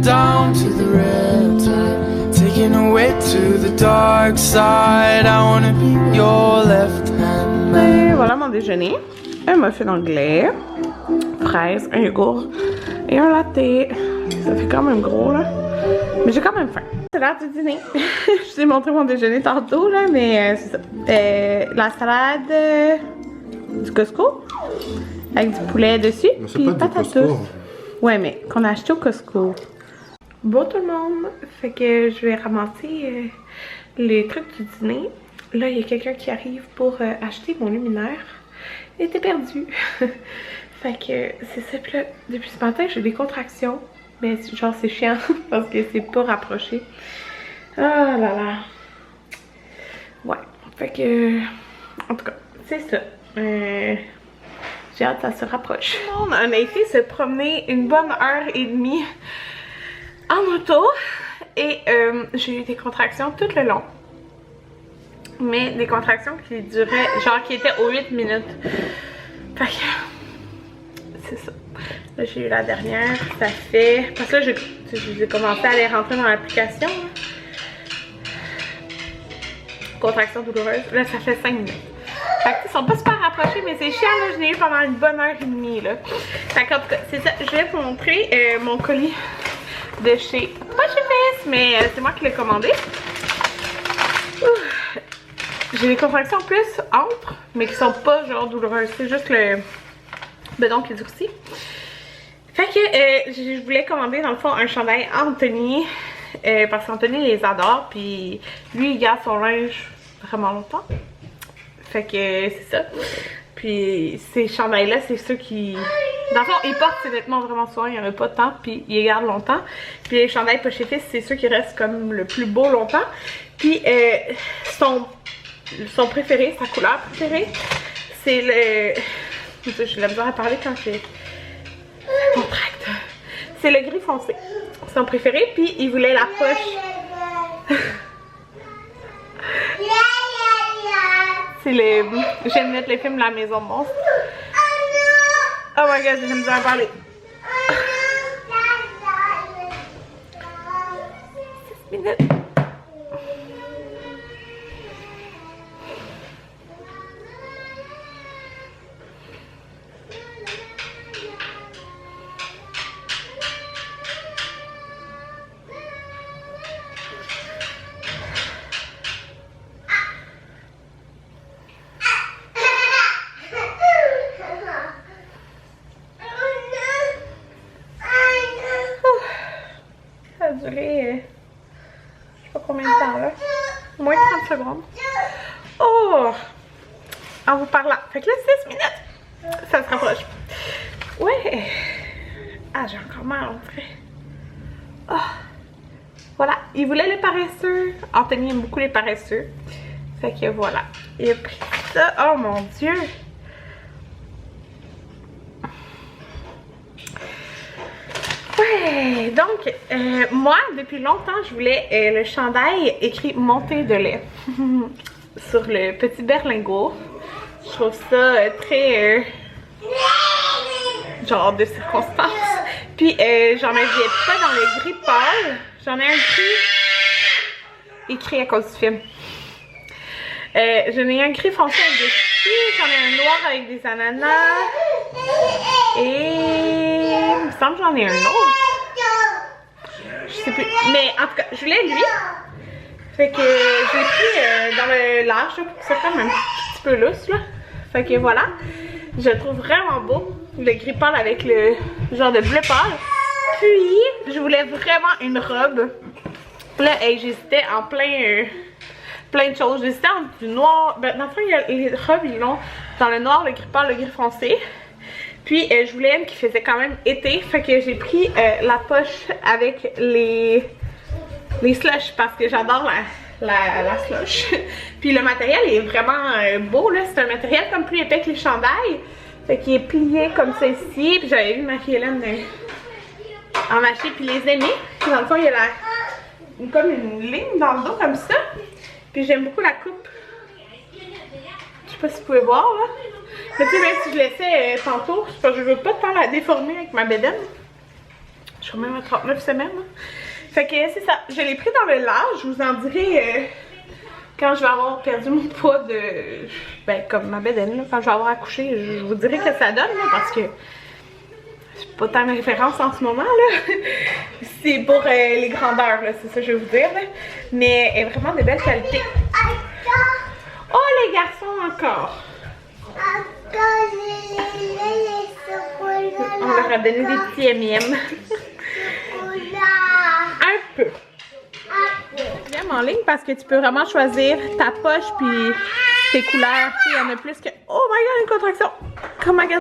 down to the riptide, taking away to the dark side. I wanna be your left hand man. Et voilà mon déjeuner. Un muffin anglais, fraises, un yogourt et un latte. Ça fait quand même gros là. Mais j'ai quand même faim. C'est l'heure du dîner. Je t'ai montré mon déjeuner tantôt là, mais c'est ça. La salade du Costco avec du poulet dessus. Puis patates. Ouais, mais qu'on a acheté au Costco. Bon tout le monde, fait que je vais ramasser les trucs du dîner. Là, il y a quelqu'un qui arrive pour acheter mon luminaire. Il était perdu. Fait que c'est ça. Puis là, depuis ce matin, j'ai des contractions. Mais genre, c'est chiant parce que c'est pas rapproché. Ah là là. Ouais. Fait que. En tout cas, c'est ça. J'ai hâte que ça se rapproche. On a été se promener une bonne heure et demie en auto. Et j'ai eu des contractions tout le long. Mais des contractions qui duraient, genre qui étaient aux 8 minutes. Fait que c'est ça. Là j'ai eu la dernière, ça fait... Parce que là j'ai commencé à les rentrer dans l'application. Contractions douloureuses. Là ça fait 5 minutes. Fait que ils sont pas super rapprochés, mais c'est chiant là, je l'ai eu pendant une bonne heure et demie là. Fait que en tout cas, c'est ça. Je vais vous montrer mon colis de chez... Pas chez PS, mais c'est moi qui l'ai commandé. J'ai des contractions en plus entre, mais qui sont pas genre douloureuses. C'est juste le bedon qui est durci. Fait que je voulais commander dans le fond un chandail à Anthony. Parce qu'Anthony les adore. Puis lui il garde son linge vraiment longtemps. Fait que c'est ça. Puis ces chandails là c'est ceux qui... Dans le fond ils portent ses vêtements vraiment souvent. Il n'y en a pas de temps. Puis ils les gardent longtemps. Puis les chandails poche fils c'est ceux qui restent comme le plus beau longtemps. Puis son préféré, sa couleur préférée, c'est le... J'ai la misère à parler quand c'est contracte. C'est le gris foncé. Son préféré, puis il voulait la poche. C'est le... J'aime mettre les films La Maison Monstre. Oh my god, j'ai la misère à parler. 6 minutes. Ça a duré, je sais pas combien de temps là, moins de 30 secondes. Oh! En vous parlant. Fait que là, 6 minutes, ça se rapproche. Ouais! Ah, j'ai encore mal, on dirait. Oh! Voilà, il voulait les paresseux. Anthony aime beaucoup les paresseux. Fait que voilà, il a pris ça. Oh mon dieu! Ouais, donc moi depuis longtemps je voulais le chandail écrit montée de lait sur le petit berlingot. Je trouve ça très genre de circonstance. Puis j'en avais pas dans le gris pâle, j'en ai un gris écrit à cause du film. J'en ai un gris foncé avec des filles, j'en ai un noir avec des ananas. Et il me semble que j'en ai un autre. Je sais plus. Mais en tout cas, je voulais lui. Fait que je l'ai pris dans le large pour que ça soit même un petit peu lousse là. Fait que voilà. Je le trouve vraiment beau. Le gris pâle avec le genre de bleu pâle. Puis je voulais vraiment une robe. Là, hey, j'hésitais en plein de choses. J'hésitais entre du noir. Ben, dans le fond, il y a les robes, ils l'ont dans le noir, le gris pâle, le gris foncé. Puis je voulais une qui faisait quand même été. Fait que j'ai pris la poche avec les slushs parce que j'adore la slush. Puis le matériel est vraiment beau là. C'est un matériel comme plus épais que les chandails. Fait qu'il est plié comme ceci. Puis j'avais vu ma fille Hélène en mâcher puis les aimer. Puis dans le fond il y a comme une ligne dans le dos comme ça. Puis j'aime beaucoup la coupe. Je sais pas si vous pouvez voir là. Mais tu sais, même si je laissais tantôt, je veux pas tant la déformer avec ma bédaine. Je suis même à 39 semaines. Hein. Fait que c'est ça. Je l'ai pris dans le large. Je vous en dirai quand je vais avoir perdu mon poids de... Ben, comme ma bédaine, là. Quand je vais avoir accouché, je vous dirai que ça donne, là, parce que c'est pas tant de référence en ce moment, là. C'est pour les grandeurs, là, c'est ça que je vais vous dire, là. Mais elle est vraiment de belle qualité. Oh, les garçons, encore. On leur a donné des petits M&M. Un peu. J'aime en ligne parce que tu peux vraiment choisir ta poche puis tes couleurs. Il y en a plus que... Oh my god, une contraction! Comme